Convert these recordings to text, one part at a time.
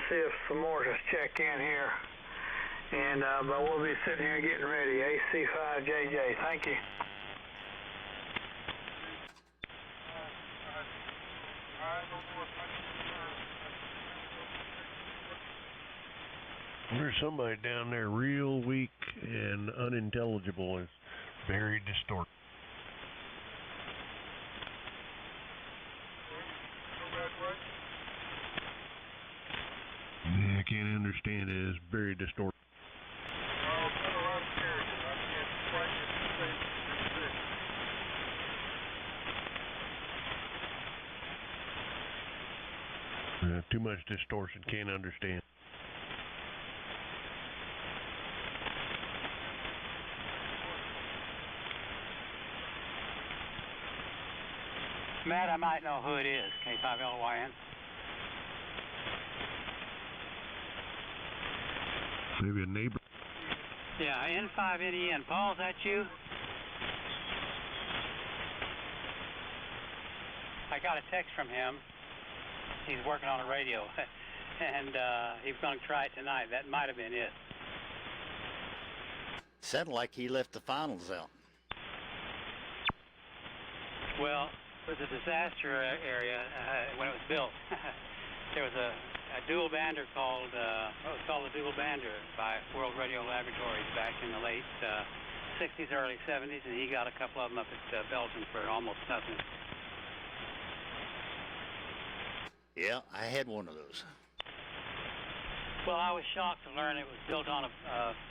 see if some more just check in here. And but we'll be sitting here getting ready. AC5JJ. Thank you. There's somebody down there real weak and unintelligible. It's very distorted. Yeah, I can't understand it. It's very distorted. Too much distortion. Can't understand. Matt, I might know who it is. K5LYN. Maybe a neighbor. Yeah, N5NEN. Paul, is that you? I got a text from him. He's working on a radio, and he was going to try it tonight. That might have been it. Sounded like he left the finals out. Well, it was a disaster area when it was built. There was a dual bander called, it was called the dual bander by World Radio Laboratories back in the late 60s, early 70s, and he got a couple of them up at Belgium for almost nothing. Yeah, I had one of those. Well, I was shocked to learn it was built on a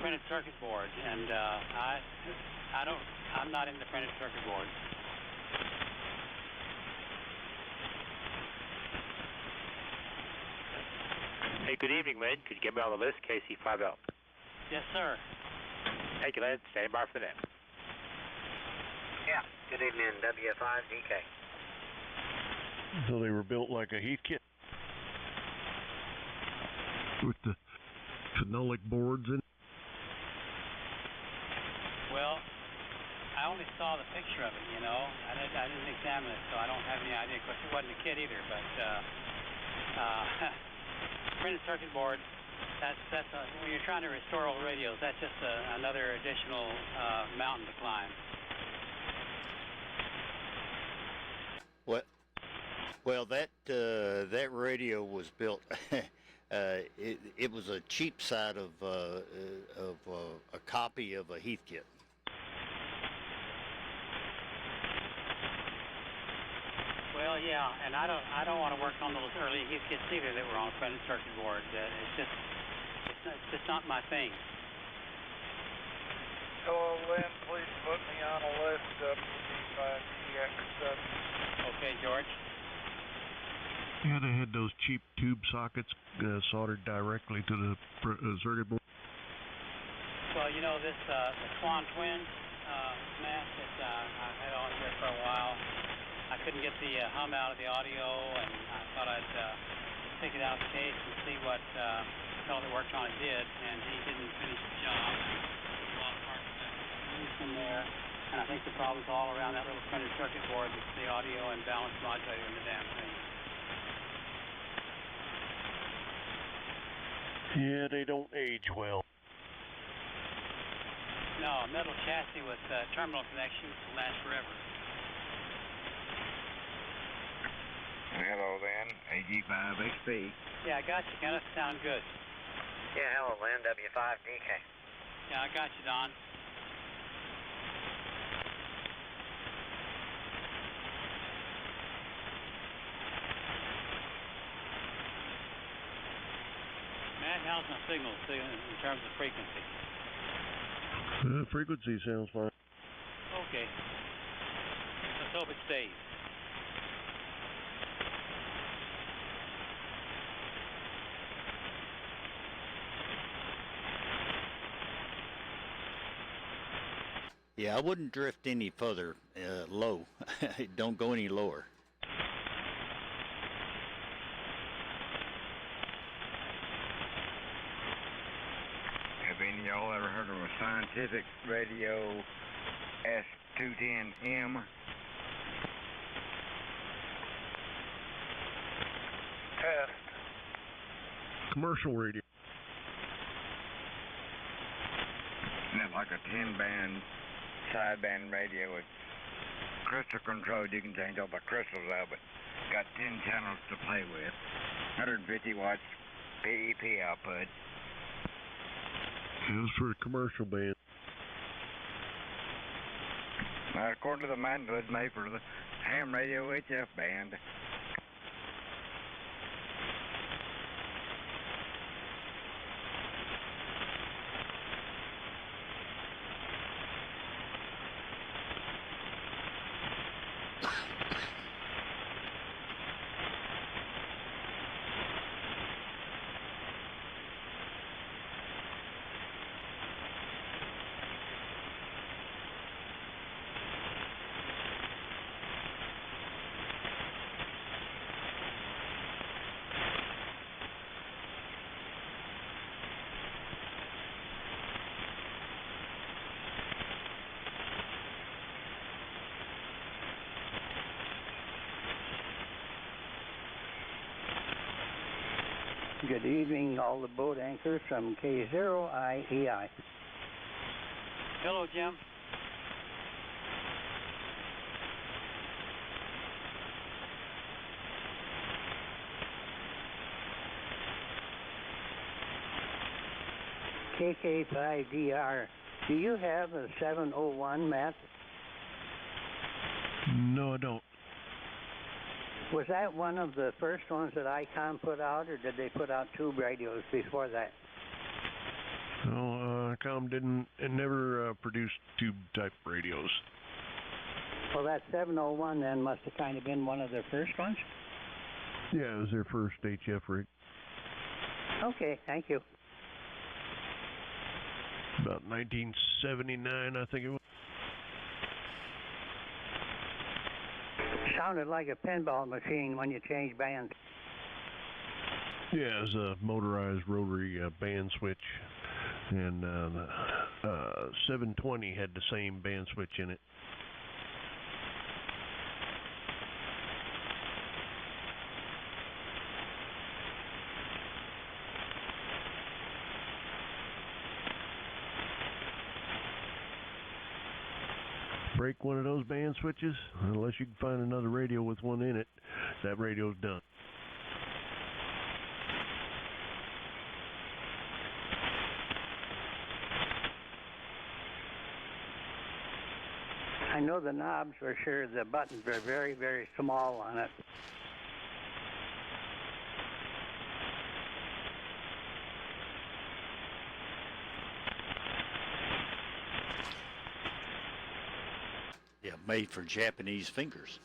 printed circuit board, and I'm not into printed circuit boards. Hey, good evening, Lynn. Could you get me on the list, KC5L? Yes, sir. Thank you, Lynn. Stand by for that. Yeah, good evening, W5DK. So they were built like a heath kit with the phenolic boards in. Well, I only saw the picture of it, you know. I didn't examine it, so I don't have any idea. Of course, it wasn't a kit either, but printed circuit board, that's when you're trying to restore old radios, that's just another additional mountain to climb. Well, that radio was built. It was a cheap side of a copy of a Heathkit. Well, yeah, and I don't want to work on those early Heathkits either that were on a printed circuit board. It's just not my thing. Hello, Lynn. Please put me on a list of WD5DX7. Okay, George. Yeah, they had those cheap tube sockets soldered directly to the circuit board. Well, you know, this the Swan Twins, Matt, that I've had on here for a while, I couldn't get the hum out of the audio, and I thought I'd take it out of the case and see what the fellow that worked on it did, and he didn't finish the job. A lot of parts loose in there, and I think the problem's all around that little printed circuit board, the audio and balance modulator and the damn thing. Yeah, they don't age well. No, a metal chassis with terminal connections will last forever. Hello, Lynn. AG5XP. Yeah, I got you, Kenneth. Sound good. Yeah, hello, Lynn. W5DK. Yeah, I got you, Don. Matt, how's my signal in terms of frequency? Frequency sounds fine. Okay. Let's hope it stays. Yeah, I wouldn't drift any further low. Don't go any lower. Have any of y'all ever heard of a scientific radio S210M? Test. commercial radio. And it's like a 10-band sideband radio with crystal controlled. You can change all the crystals of it. Got 10 channels to play with. 150 watts PEP output. It was for a commercial band. Now, according to the manual, it's made for the ham radio HF band. Good evening, all the boat anchors from K0IEI. Hello, Jim. KK5DR. Do you have a 701, Matt? No, I don't. Was that one of the first ones that ICOM put out, or did they put out tube radios before that? No, ICOM didn't. It never produced tube-type radios. Well, that 701 then must have kind of been one of their first ones? Yeah, it was their first HF rig. Okay, thank you. About 1979, I think it was. Sounded like a pinball machine when you changed bands. Yeah, it was a motorized rotary band switch, and the 720 had the same band switch in it. Break one of those band switches, unless you can find another radio with one in it, that radio's done. I know the knobs for sure, the buttons are very, very small on it. Yeah, made for Japanese fingers.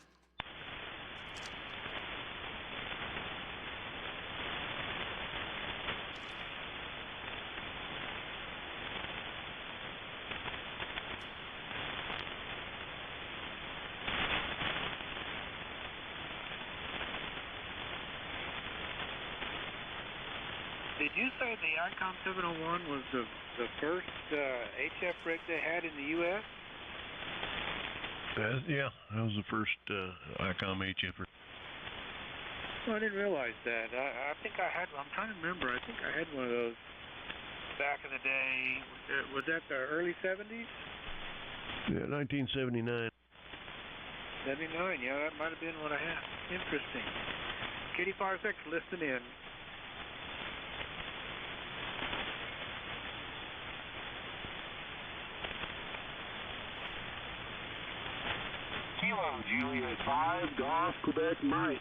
Did you say the ICOM 701 was the first HF rig they had in the U.S.? Yeah, that was the first ICOM HF rig. Well, I didn't realize that. I think I had, I'm trying to remember, I think I had one of those back in the day. Was that the early 70s? Yeah, 1979. 79, yeah, that might have been what I had. Interesting. Kitty Farsec, listen in. Kilo Juliet 5, Golf, Quebec, Mike.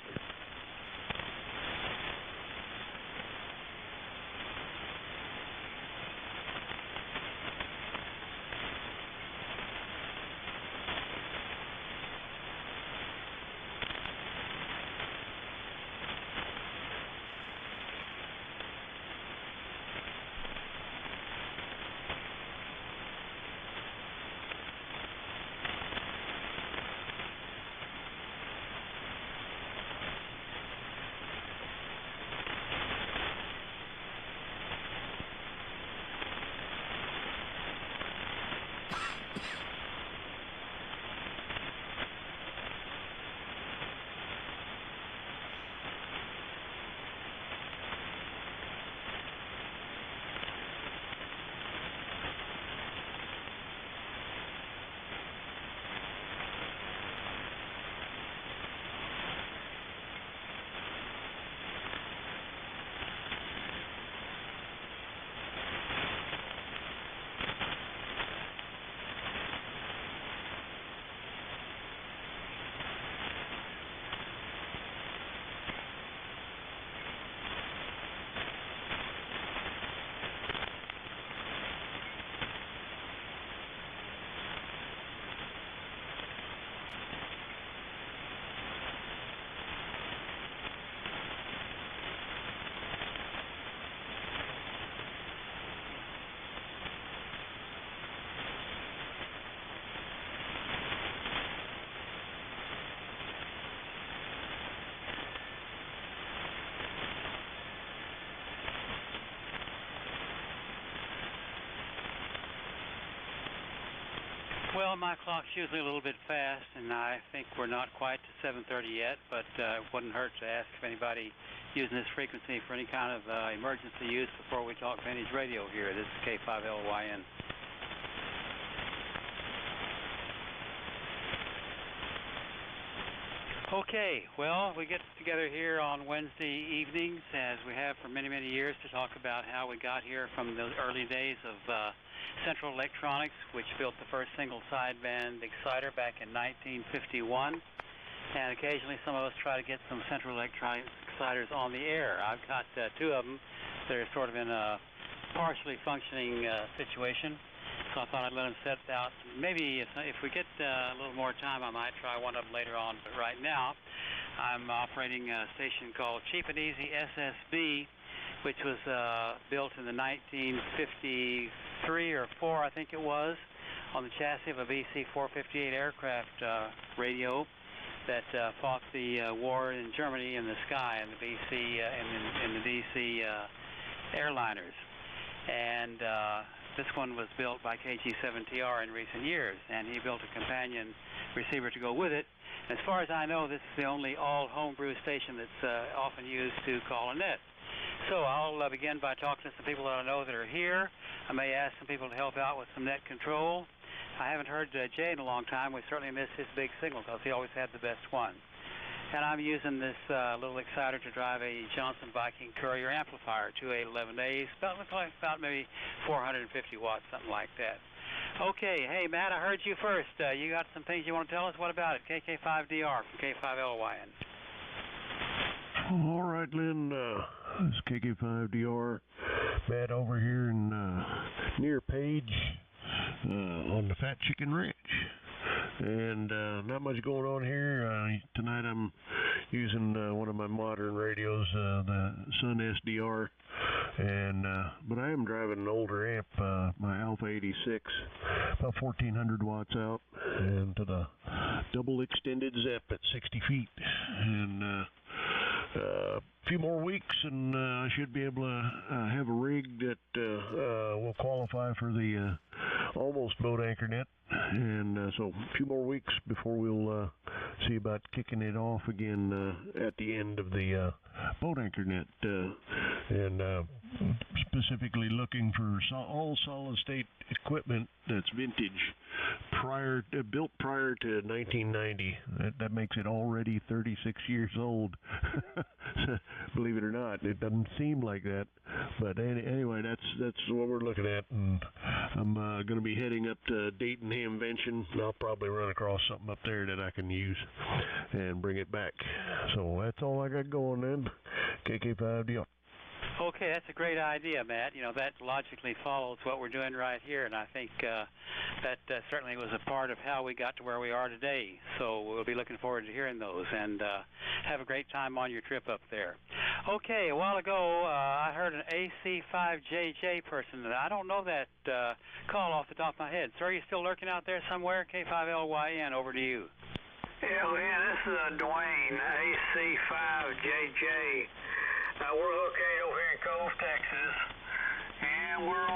Well, my clock's usually a little bit fast, and I think we're not quite to 7:30 yet, but it wouldn't hurt to ask if anybody using this frequency for any kind of emergency use before we talk Vintage Radio here. This is K5LYN. Okay, well, we get together here on Wednesday evenings, as we have for many, many years, to talk about how we got here from the early days of Central Electronics, which built the first single sideband exciter back in 1951. And occasionally some of us try to get some Central Electronics exciters on the air. I've got two of them that are sort of in a partially functioning situation. So I thought I'd let them set out. Maybe if we get a little more time, I might try one of them later on. But right now, I'm operating a station called Cheap and Easy SSB, which was built in the 1953 or 4, I think it was, on the chassis of a VC-458 aircraft radio that fought the war in Germany in the sky in the VC in the DC airliners. And this one was built by KG7TR in recent years, and he built a companion receiver to go with it. As far as I know, this is the only all-homebrew station that's often used to call a net. So I'll begin by talking to some people that I know that are here. I may ask some people to help out with some net control. I haven't heard Jay in a long time. We certainly miss his big signal because he always had the best one. And I'm using this little exciter to drive a Johnson Viking Courier amplifier, 2811As, about maybe 450 watts, something like that. Okay, hey, Matt, I heard you first. You got some things you want to tell us? What about it? KK5DR from K5LYN. All right, Lynn, this is KK5DR. Matt over here in near Page on the Fat Chicken Ranch. And not much going on here. Tonight I'm using one of my modern radios, the Sun SDR, and but I am driving an older amp, my Alpha 86, about 1400 watts out, and to the double extended ZEP at 60 feet. And a few more weeks, and I should be able to have a rig that will qualify for the almost Boat Anchor Net. And so a few more weeks before we'll see about kicking it off again at the end of the Boat Anchor Net, and specifically looking for all solid-state equipment that's vintage, built prior to 1990. That makes it already 36 years old. Believe it or not, it doesn't seem like that, but anyway, that's what we're looking at. And I'm going to be heading up to Dayton Hamvention, and I'll probably run across something up there that I can use and bring it back. So that's all I got going then. KK5DR. Okay, that's a great idea, Matt. You know, that logically follows what we're doing right here, and I think that certainly was a part of how we got to where we are today. So we'll be looking forward to hearing those, and have a great time on your trip up there. Okay, a while ago, I heard an AC5JJ person. I don't know that call off the top of my head. Sir, are you still lurking out there somewhere? K5LYN, over to you. Yeah, man, this is Dwayne, AC5JJ. We're located over here in Cove, Texas, and we're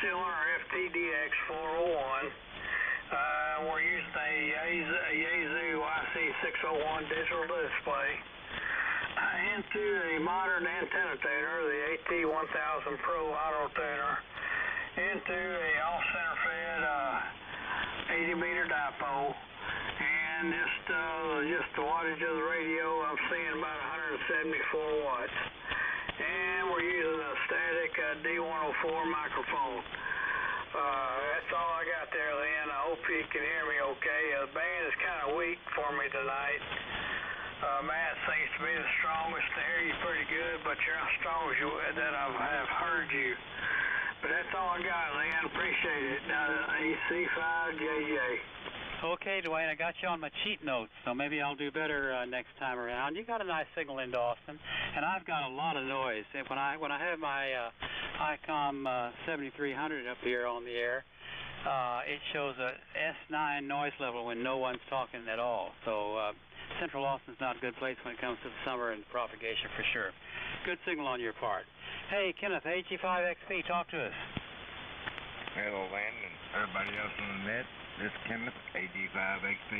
still on our FTDX 401. We're using a Yaesu YC601 digital display into a modern antenna tuner, the AT1000 Pro auto tuner, into a off-center fed 80-meter dipole, and just the wattage of the radio, I'm seeing about 174 watts. And we're using a static D104 microphone. That's all I got there, Lynn. I hope you can hear me okay. The band is kind of weak for me tonight. Matt seems to be the strongest. I hear you pretty good, but you're not as strong as that I have heard you. But that's all I got, Lynn. Appreciate it. AC5JJ. Okay, Dwayne, I got you on my cheat notes, so maybe I'll do better next time around. You got a nice signal into Austin, and I've got a lot of noise. When I have my ICOM 7300 up here on the air, it shows a S9 noise level when no one's talking at all. So Central Austin's not a good place when it comes to the summer and propagation for sure. Good signal on your part. Hey, Kenneth, AG5XP, talk to us. Hello, Lynn, and everybody else on the net. This is Kenneth, AG5XP.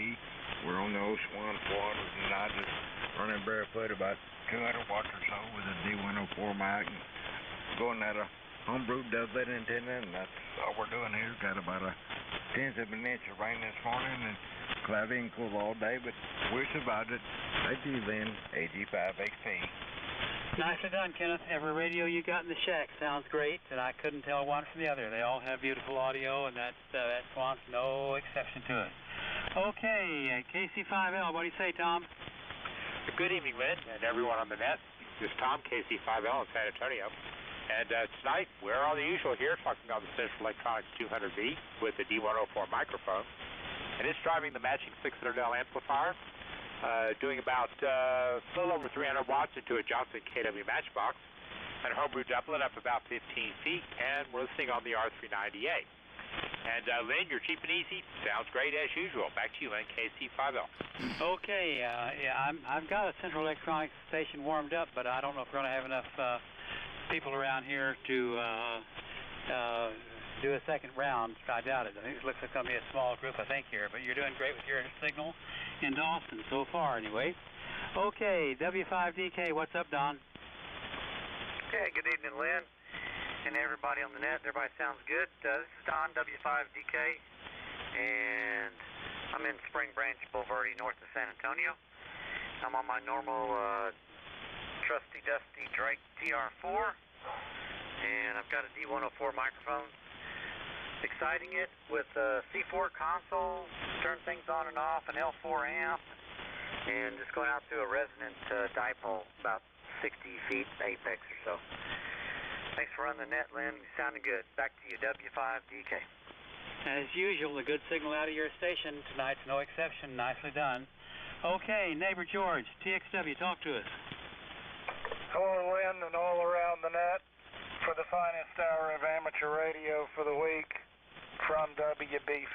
We're on the old Swan 400s, and I just running barefoot about 200 watts or so with a D104 mic, and going at a homebrew Dudley antenna, and that's all we're doing here. Got about a tenth of an inch of rain this morning, and cloudy and cool all day, but we survived it. Thank you, Lynn, AG5XP. Nicely done, Kenneth. Every radio you got in the shack sounds great, and I couldn't tell one from the other. They all have beautiful audio, and that Swan's no exception to it. Okay, KC5L, what do you say, Tom? Good evening, Lynn, and everyone on the net. This is Tom, KC5L in San Antonio. And tonight, we're on the usual here, talking about the Central Electronics 200V with the D104 microphone. And it's driving the matching 600L amplifier, doing about a little over 300 watts into a Johnson KW matchbox, and a homebrew doublet up about 15 feet, and we're listening on the R390A. And Lynn, you're cheap and easy. Sounds great as usual. Back to you, Lynn, KC5L. Okay, I've got a Central Electronics station warmed up, but I don't know if we're going to have enough people around here to do a second round. I doubt it. I think it looks like it's going to be a small group, I think, here. But you're doing great with your signal in Dawson so far, anyway. Okay, W5DK, what's up, Don? Okay, good evening, Lynn, and everybody on the net. Everybody sounds good. This is Don, W5DK, and I'm in Spring Branch, Boulevardy, north of San Antonio. I'm on my normal trusty dusty Drake TR4, and I've got a D104 microphone. Exciting it with a C4 console, turn things on and off, an L4 amp, and just going out through a resonant dipole, about 60 feet apex or so. Thanks for running the net, Lynn. You sounded good. Back to you, W5DK. As usual, a good signal out of your station. Tonight's no exception. Nicely done. Okay, neighbor George, TXW, talk to us. Hello, Lynn, and all around the net for the finest hour of amateur radio for the week from WB5TXW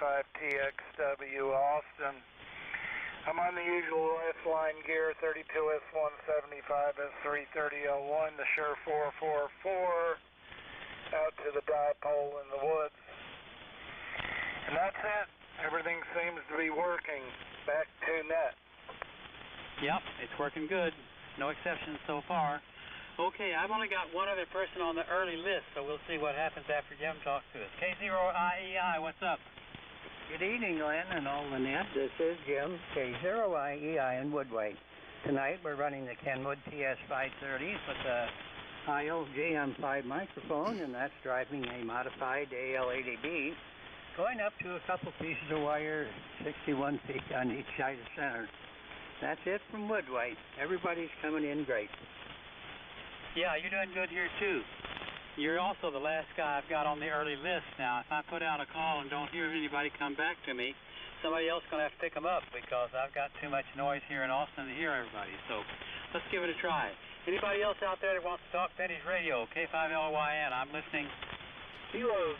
Austin. I'm on the usual S-line gear, 32S175, S330L1, the Shure 444, out to the dipole in the woods. And that's it. Everything seems to be working. Back to net. Yep, it's working good. No exceptions so far. Okay, I've only got one other person on the early list, so we'll see what happens after Jim talks to us. K0IEI, what's up? Good evening, Lynn, and all the net. This is Jim, K0IEI in Woodway. Tonight we're running the Kenwood TS530 with the IL-JM5 microphone, and that's driving a modified AL80B, going up to a couple pieces of wire, 61 feet on each side of center. That's it from Woodway. Everybody's coming in great. Yeah, you're doing good here, too. You're also the last guy I've got on the early list now. If I put out a call and don't hear anybody come back to me, somebody else is going to have to pick them up because I've got too much noise here in Austin to hear everybody. So let's give it a try. Anybody else out there that wants to talk Vintage Radio, K5LYN, I'm listening. Heroes.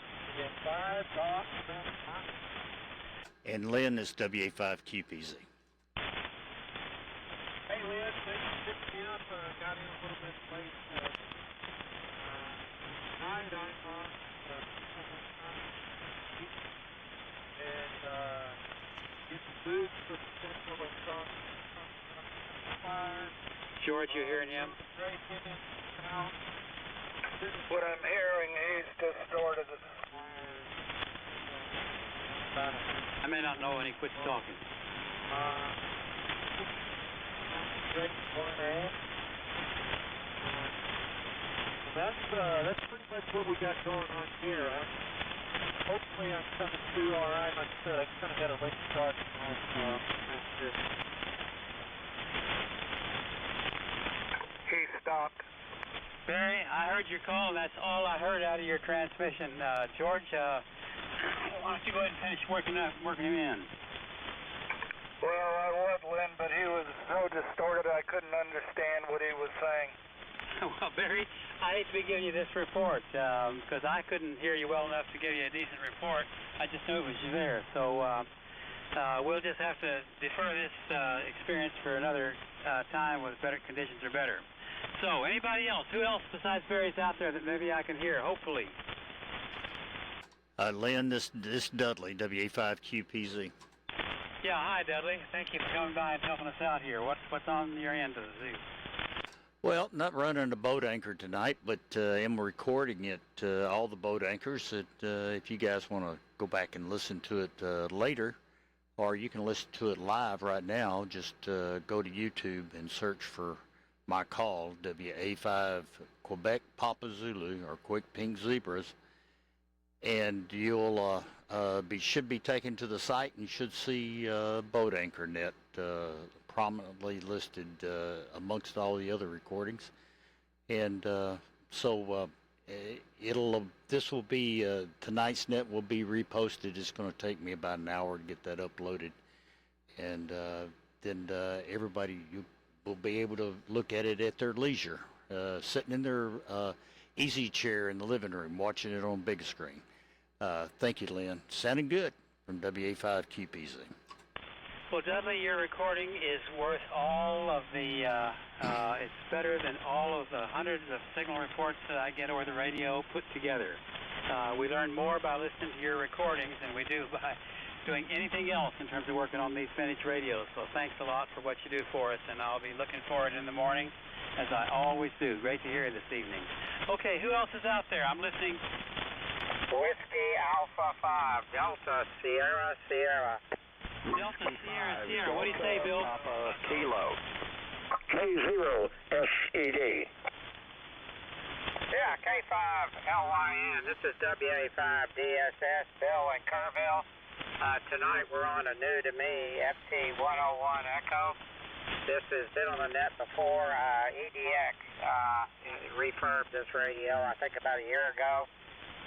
And Lynn is WA5QPZ. Hey, Lynn, thanks for picking me up. Got in a little bit late. And get the boots for the Central Electronics. George, you hearing him? What I'm hearing, he's distorted. I may not know when he quits talking. That's pretty much what we got going on here. Hopefully I'm coming through all right. Like I said, I kind of got a late start on this. He stopped. Barry, I heard your call, and that's all I heard out of your transmission. George, why don't you go ahead and finish working him in? Well, I would, Lynn, but he was so distorted I couldn't understand what he was saying. Well, Barry, I hate to be giving you this report because I couldn't hear you well enough to give you a decent report. I just knew it was you there. So we'll just have to defer this experience for another time when better conditions are better. So, anybody else? Who else besides Barry's out there that maybe I can hear, hopefully? Lynn, this Dudley, WA5QPZ. Yeah, hi, Dudley. Thank you for coming by and helping us out here. What's on your end of the zoo? Well, not running a boat anchor tonight, but am recording it, all the boat anchors, that if you guys want to go back and listen to it later, or you can listen to it live right now, just go to YouTube and search for my call, WA5 Quebec Papa Zulu, or Quick Pink Zebras, and you'll should be taken to the site and should see Boat Anchor Net prominently listed amongst all the other recordings. And so this will be tonight's net will be reposted. It's going to take me about an hour to get that uploaded, and then everybody will be able to look at it at their leisure, sitting in their easy chair in the living room, watching it on big screen. Thank you, Lynn. Sounding good from WA5QPZ. Well, Dudley, your recording is worth all of the, it's better than all of the hundreds of signal reports that I get over the radio put together. We learn more by listening to your recordings than we do by doing anything else in terms of working on these vintage radios. So thanks a lot for what you do for us, and I'll be looking forward in the morning, as I always do. Great to hear you this evening. Okay, who else is out there? I'm listening. Whiskey Alpha 5, Delta Sierra Sierra. Delta Sierra Sierra. What do you say, Bill? Kilo. K0 SED. Yeah, K5 LYN. This is WA5 DSS, Bill in Kerrville. Tonight we're on a new to me FT101 Echo. This has been on the net before. EDX refurbed this radio, I think, about a year ago.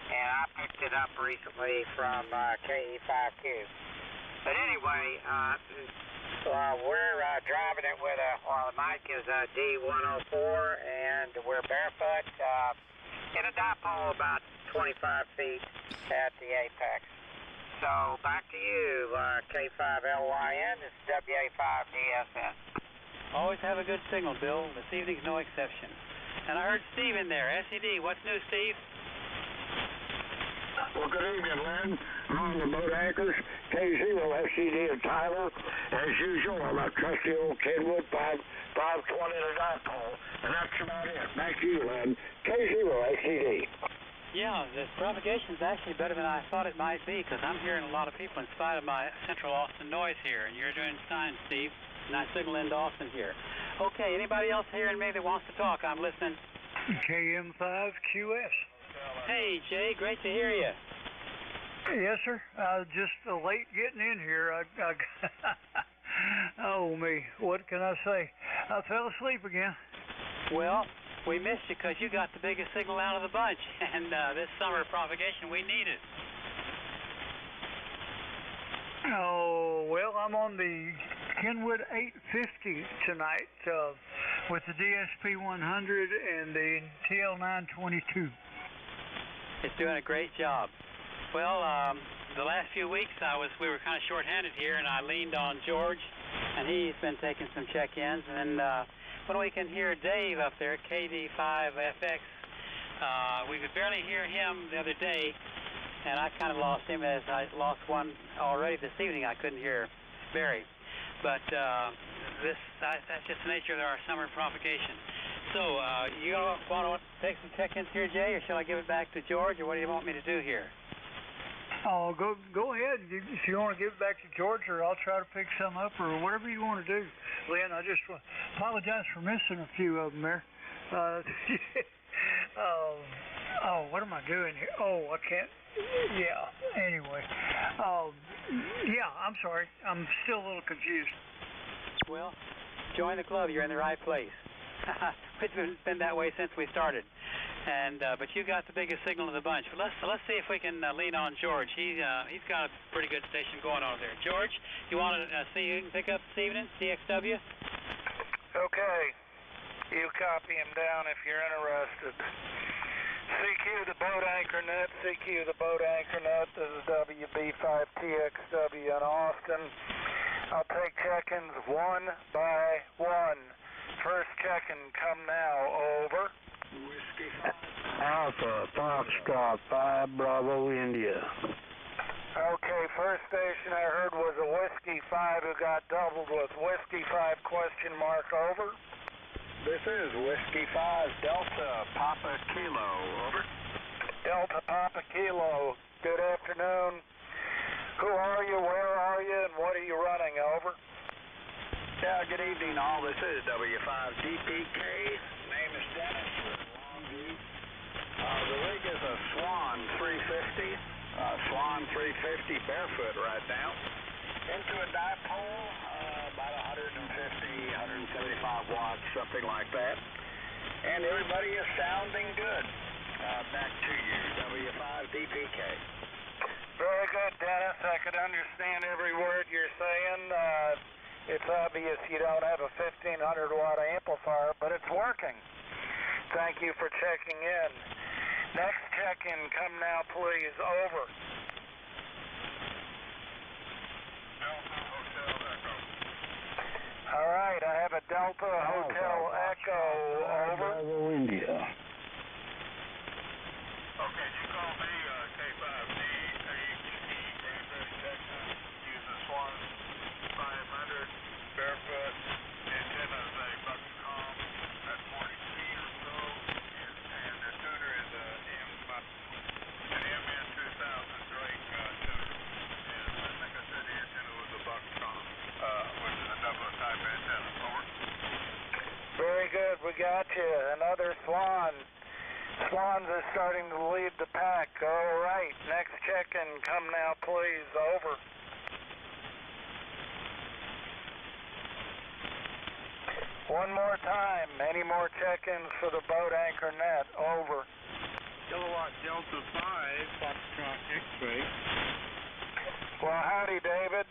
And I picked it up recently from KE5Q. But anyway, we're driving it with the mic is a D104, and we're barefoot in a dipole about 25 feet at the apex. So back to you, K5LYN, this is WA5DSS. Always have a good signal, Bill. This evening's no exception. And I heard Steve in there. SED, what's new, Steve? Well, good evening, Lynn. I'm on the boat anchors, K0 SED in Tyler. As usual, I'm a trusty old Kenwood 520 to dipole, and that's about it. Back to you, Lynn. K0 SED. Yeah, this propagation's actually better than I thought it might be, because I'm hearing a lot of people in spite of my central Austin noise here, and you're doing fine, Steve. And I signal into Austin here. Okay, anybody else hearing me that wants to talk? I'm listening. KM5QS. Hey, Jay, great to hear you. Yes, sir. Just late getting in here. Oh, me. What can I say? I fell asleep again. Well, we missed you because you got the biggest signal out of the bunch, and this summer propagation, we need it. Oh, well, I'm on the Kenwood 850 tonight with the DSP 100 and the TL 922. It's doing a great job. Well, the last few weeks we were kind of short-handed here, and I leaned on George, and he's been taking some check-ins. And when we can hear Dave up there at KD5FX, we could barely hear him the other day, and I kind of lost him as I lost one already this evening. I couldn't hear Barry. But that's just the nature of our summer propagation. So, you want to take some check-ins here, Jay, or shall I give it back to George, or what do you want me to do here? Oh, go ahead. If you want to give it back to George, or I'll try to pick some up, or whatever you want to do. Lynn, I just apologize for missing a few of them there. What am I doing here? Oh, I can't. Yeah, anyway. Yeah, I'm sorry. I'm still a little confused. Well, join the club. You're in the right place. It's been that way since we started. And but you got the biggest signal of the bunch. But let's see if we can lean on George. He's got a pretty good station going on there. George, you want to see who can pick up this evening? CXW? Okay. You copy him down if you're interested. CQ the Boat Anchor Net. CQ the Boat Anchor Net. This is WB5TXW in Austin. I'll take check-ins one by one. First check-in, come now. Over. Whiskey 5. Alpha Foxtrot 5 Bravo India. Okay, first station I heard was a Whiskey 5 who got doubled with Whiskey 5 question mark, over. This is Whiskey 5 Delta Papa Kilo, over. Delta Papa Kilo, good afternoon. Who are you, where are you, and what are you running, over? Yeah, good evening all. This is W5DPK. Name is Dennis with Longview. The rig is a Swan 350. Swan 350 barefoot right now. Into a dipole, about 150, 175 watts, something like that. And everybody is sounding good. Back to you, W5DPK. Very good, Dennis. I could understand every word you're saying. It's obvious you don't have a 1500 watt amplifier, but it's working. Thank you for checking in. Next check-in, come now please, over. Delta Hotel Echo. All right, I have a Delta Hotel Echo, over. Bravo India. Okay, you call me K5D, Cranberry, Texas. Use a Swan 500 barefoot antennas, a Buxcom at 40 feet or so, and the tuner is an MN2000 Drake tuner. And I think I said the antenna was a Buxcom, which is a double type antenna. Over. Very good, we got you. Another Swan. Swans are starting to lead the pack. All right, next check-in, come now please, over. One more time, any more check-ins for the Boat Anchor Net, over. Kilowatt Delta 5, Foxtrot X-ray. Well, howdy, David.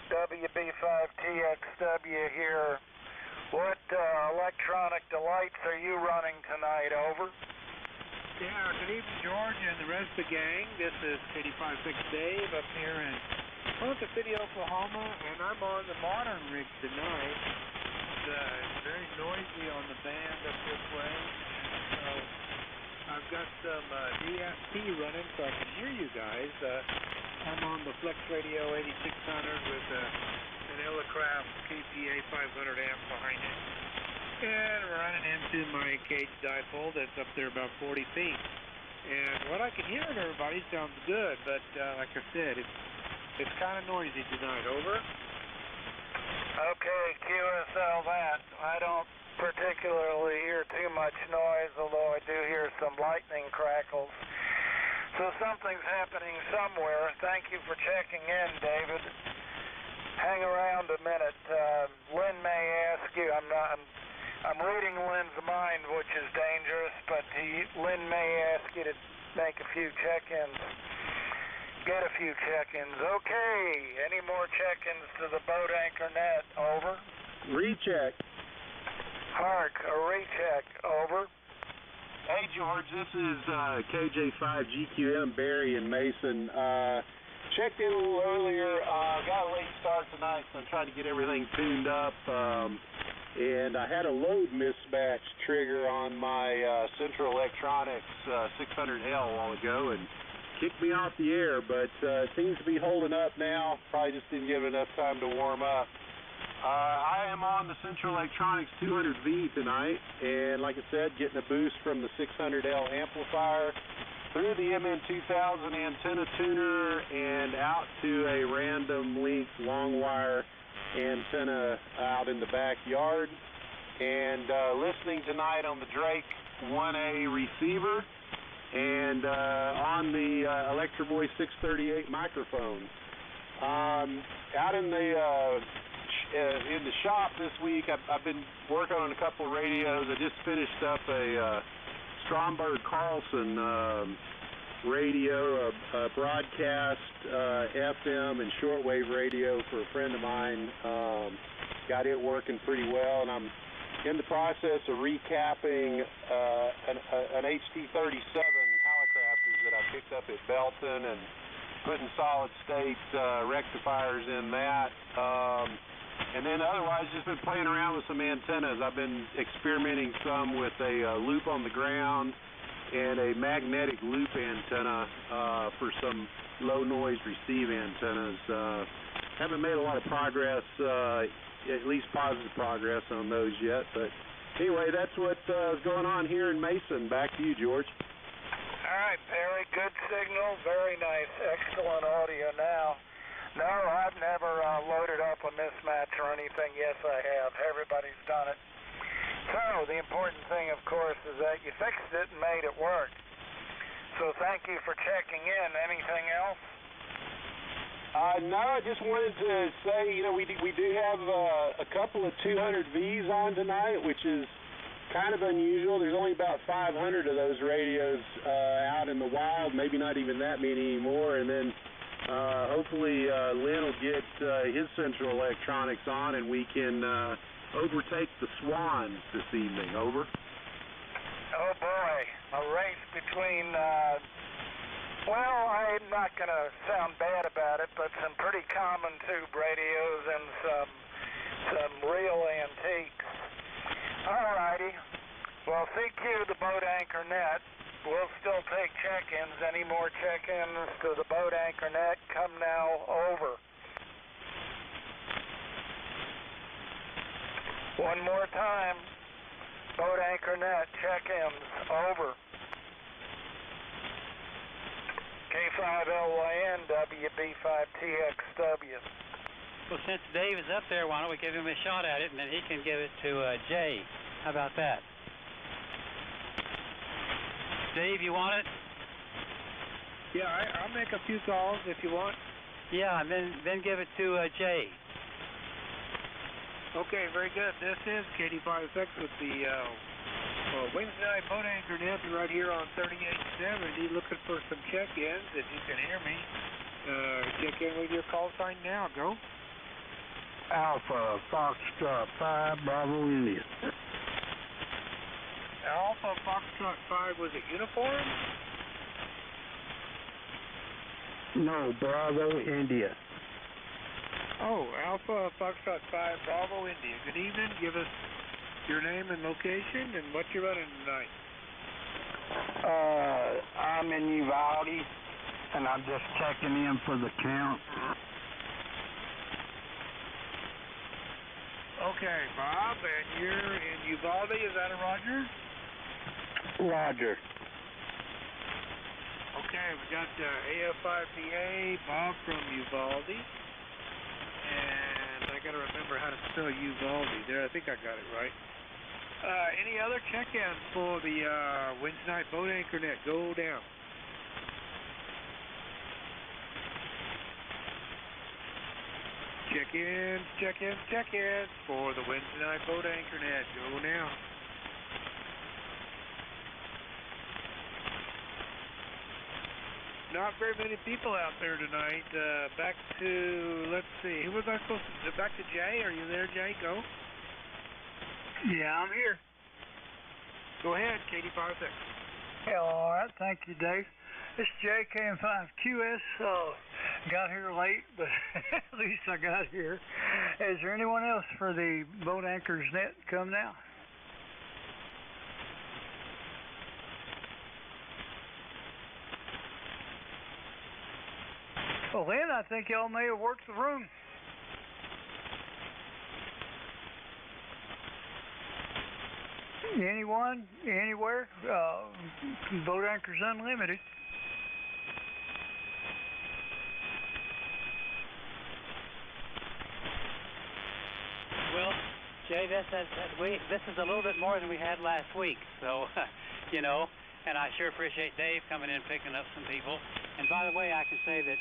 WB5TXW here. What electronic delights are you running tonight, over? Yeah, good evening, George, and the rest of the gang. This is K56 Dave up here in Ponca City, Oklahoma, and I'm on the modern rig tonight. It's very noisy on the band up this way, so I've got some DSP running so I can hear you guys. I'm on the Flex Radio 8600 with an Illicraft KPA 500 amp behind it. And running into my cage dipole that's up there about 40 feet. And what I can hear in everybody sounds good, but like I said, it's kind of noisy tonight, over. Okay, QSL that. I don't particularly hear too much noise, although I do hear some lightning crackles. So something's happening somewhere. Thank you for checking in, David. Hang around a minute. Lynn may ask you, I'm reading Lynn's mind, which is dangerous, but Lynn may ask you to make a few check-ins. Get a few check-ins. Okay, any more check-ins to the Boat Anchor Net, over? Recheck. Hark, a recheck, over. Hey, George, this is KJ5GQM, Barry and Mason. Checked in a little earlier. Got a late start tonight, so I tried to get everything tuned up. And I had a load mismatch trigger on my Central Electronics 600L a while ago and kicked me off the air, but it seems to be holding up now. Probably just didn't give it enough time to warm up. I am on the Central Electronics 200V tonight, and like I said, getting a boost from the 600L amplifier through the MN2000 antenna tuner and out to a random length long wire antenna out in the backyard, and listening tonight on the Drake 1A receiver and on the Electro Voice 638 microphone. Out in the shop this week, I've been working on a couple of radios. I just finished up a Stromberg Carlson radio, a broadcast FM and shortwave radio for a friend of mine. Got it working pretty well, and I'm in the process of recapping an HT37 Helicrafters that I picked up at Belton and putting solid state rectifiers in that. And then otherwise just been playing around with some antennas. I've been experimenting some with a loop on the ground and a magnetic loop antenna for some low noise receive antennas. Haven't made a lot of progress, at least positive progress on those yet, but anyway, that's what is going on here in Mason. Back to you, George. All right, Perry, good signal, very nice, excellent audio now. No, I've never loaded up a mismatch or anything. Yes, I have. Everybody's done it. So, the important thing, of course, is that you fixed it and made it work. So, thank you for checking in. Anything else? No, I just wanted to say, you know, we do have a couple of 200Vs on tonight, which is kind of unusual. There's only about 500 of those radios out in the wild, maybe not even that many anymore. And then hopefully Lynn will get his Central Electronics on and we can overtake the Swans this evening. Over. Oh boy, a race between, well, I'm not going to sound bad about it, but some pretty common tube radios and some real antiques. All righty. Well, CQ, the Boat Anchor Net. We'll still take check-ins. Any more check-ins to the Boat Anchor Net? Come now, over. One more time. Boat Anchor Net, check-ins, over. K5LYN, WB5TXW. Well, since Dave is up there, why don't we give him a shot at it, and then he can give it to Jay. How about that? Dave, you want it? Yeah, I'll make a few calls if you want. Yeah, and then give it to Jay. Okay, very good. This is KD56 with the Wednesday night Boat Anchor Net right here on 3870. Looking for some check-ins, if you can hear me. Check in with your call sign now. Go. Alpha Foxtrot 5 Bravo India. Alpha Foxtrot 5, was it uniform? No, Bravo India. Oh, Alpha Foxtrot 5 Bravo India. Good evening. Give us your name and location and what you're running tonight. I'm in Uvalde, and I'm just checking in for the count. Okay, Bob, and you're in Uvalde. Is that a Roger? Roger. Okay, we got AF5PA, Bob from Uvalde. And I got to remember how to spell Uvalde there. I think I got it right. Any other check-ins for the Wednesday night Boat Anchor Net? Go down. Check-ins for the Wednesday night Boat Anchor Net. Go now. Not very many people out there tonight. Back to, let's see, who was I supposed to, back to Jay? Are you there, Jay? Go. Yeah, I'm here. Go ahead, KD56. Yeah, all right. Thank you, Dave. This is JKM5QS. Got here late, but at least I got here. Is there anyone else for the Boat Anchors Net come now? Well, then I think y'all may have worked the room. Anyone, anywhere, Boat Anchors Unlimited. Well, Jay, this is a little bit more than we had last week, so, you know, and I sure appreciate Dave coming in and picking up some people. And by the way, I can say that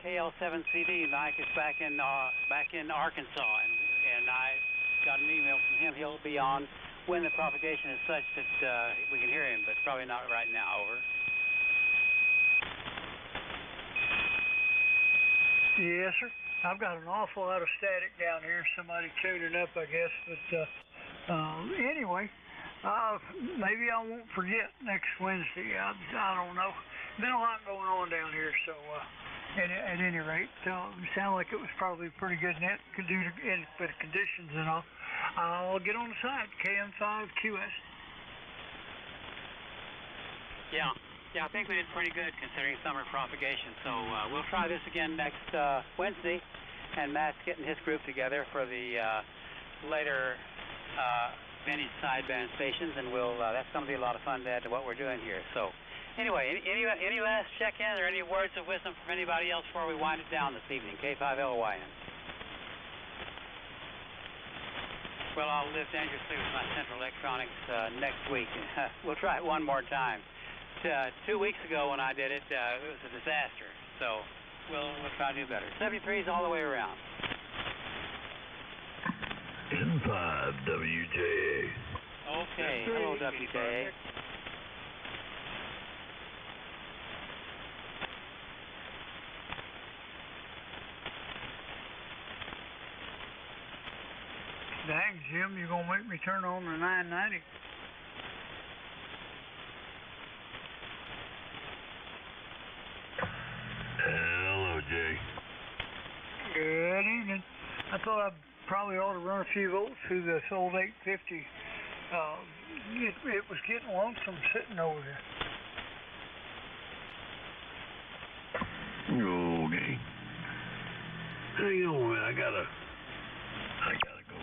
KL7CD, Mike, is back in Arkansas, and I got an email from him. He'll be on when the propagation is such that we can hear him, but probably not right now. Over. Yes, sir. I've got an awful lot of static down here. Somebody tuning up, I guess. But anyway, maybe I won't forget next Wednesday. I don't know. Been a lot going on down here, so at any rate, it sounded like it was probably a pretty good net. Could do for the conditions and all. I'll get on the side. KM5QS. Yeah, I think we did pretty good considering summer propagation. So we'll try this again next Wednesday, and Matt's getting his group together for the later vintage sideband stations, and that's going to be a lot of fun to add to what we're doing here. So anyway, any last check-in or any words of wisdom from anybody else before we wind it down this evening? K5LYN. Well, I'll live dangerously with my Central Electronics next week. We'll try it one more time. 2 weeks ago when I did it, it was a disaster. So we'll try to do better. 73s all the way around. N5WJA. Okay, hello WJA. Dang, Jim, you're going to make me turn on the 990. Hello, Jay. Good evening. I thought I probably ought to run a few volts through this old 850. It was getting lonesome sitting over there. Okay. Hang on, man. I gotta go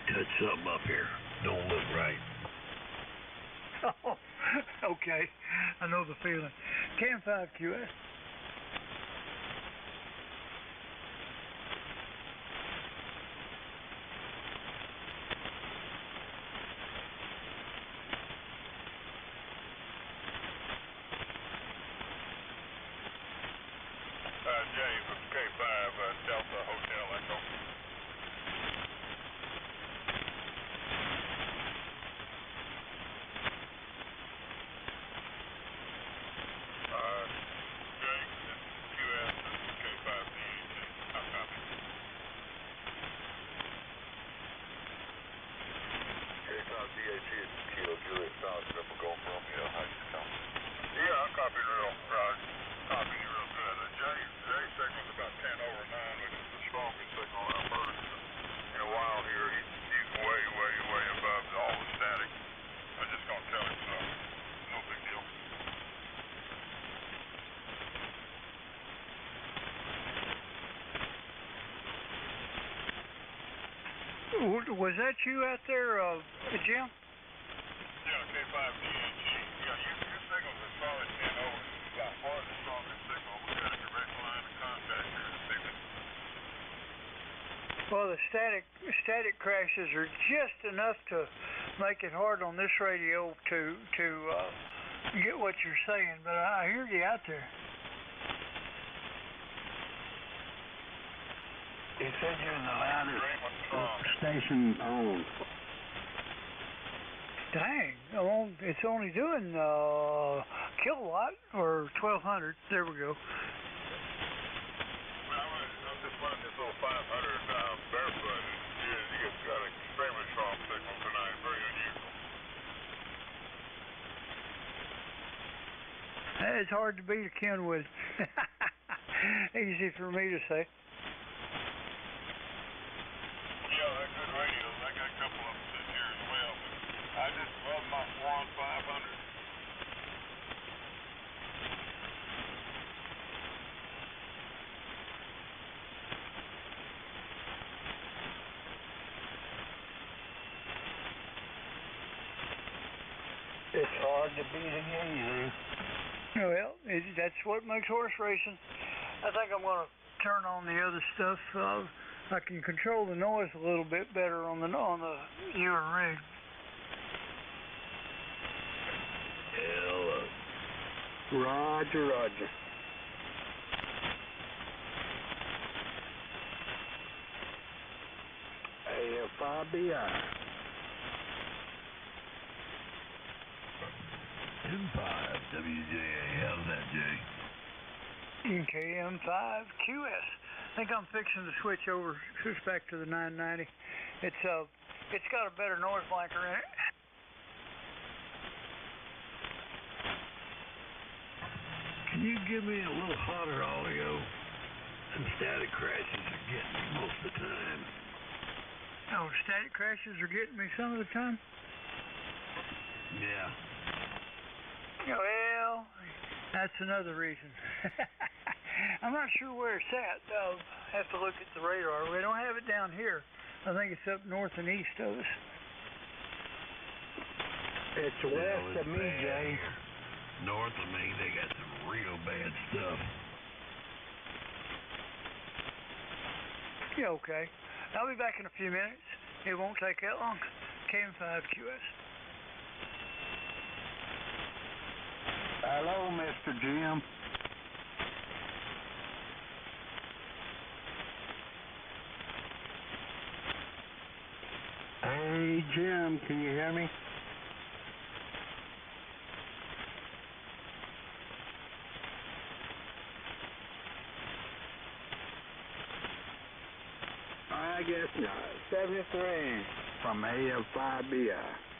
touch something up here. Don't look right. Oh, okay. I know the feeling. Cam 5QS. Jay from K5 Delta Hotel Echo. Jay, this is QS, this is K5 DHC. How copy? K5 DHC is Kilo Juliet South, Triple Golf Romeo. How you coming? Yeah, I'm copying real right. Copying you real good. Jay's signal's about 10 over 9, which is the strongest signal I've heard in a while here. He's way, way, way above all the static. I'm just going to tell him so. No big deal. Was that you out there, Jim? Yeah, K5 DHG. Yeah, your signal's a solid 10 over. By far the strongest signal. We got a direct line of contact here this evening. Well, the static crashes are just enough to make it hard on this radio to get what you're saying, but I hear you out there. He said you're the loudest station on. Dang, it's only doing kilowatt or 1200. There we go. Well, I'm just running this little 500 barefoot, and it's got an extremely strong signal tonight. Very unusual. It's hard to beat a Kenwood. Easy for me to say. Yeah, they're good radios. I got a couple of them sitting here as well, but I just love my Swan 500. It's hard to beat a gazer. Well, that's what makes horse racing. I think I'm going to turn on the other stuff. I can control the noise a little bit better on the newer rig. Hello. Roger, Roger. AFIBI. N5WJA. How's that, Jay? KM5QS. I think I'm fixing to switch back to the 990. It's got a better noise blanker in it. Can you give me a little hotter audio? Some static crashes are getting me most of the time. Oh, static crashes are getting me some of the time? Yeah. Well, that's another reason. I'm not sure where it's at, though. Have to look at the radar. We don't have it down here. I think it's up north and east of us. It's west of me, Jay. North of me, they got some real bad stuff. Yeah, okay. I'll be back in a few minutes. It won't take that long. KM5QS. Hello, Mr. Jim. Hey, Jim, can you hear me? I guess not. 73 from AF5BI.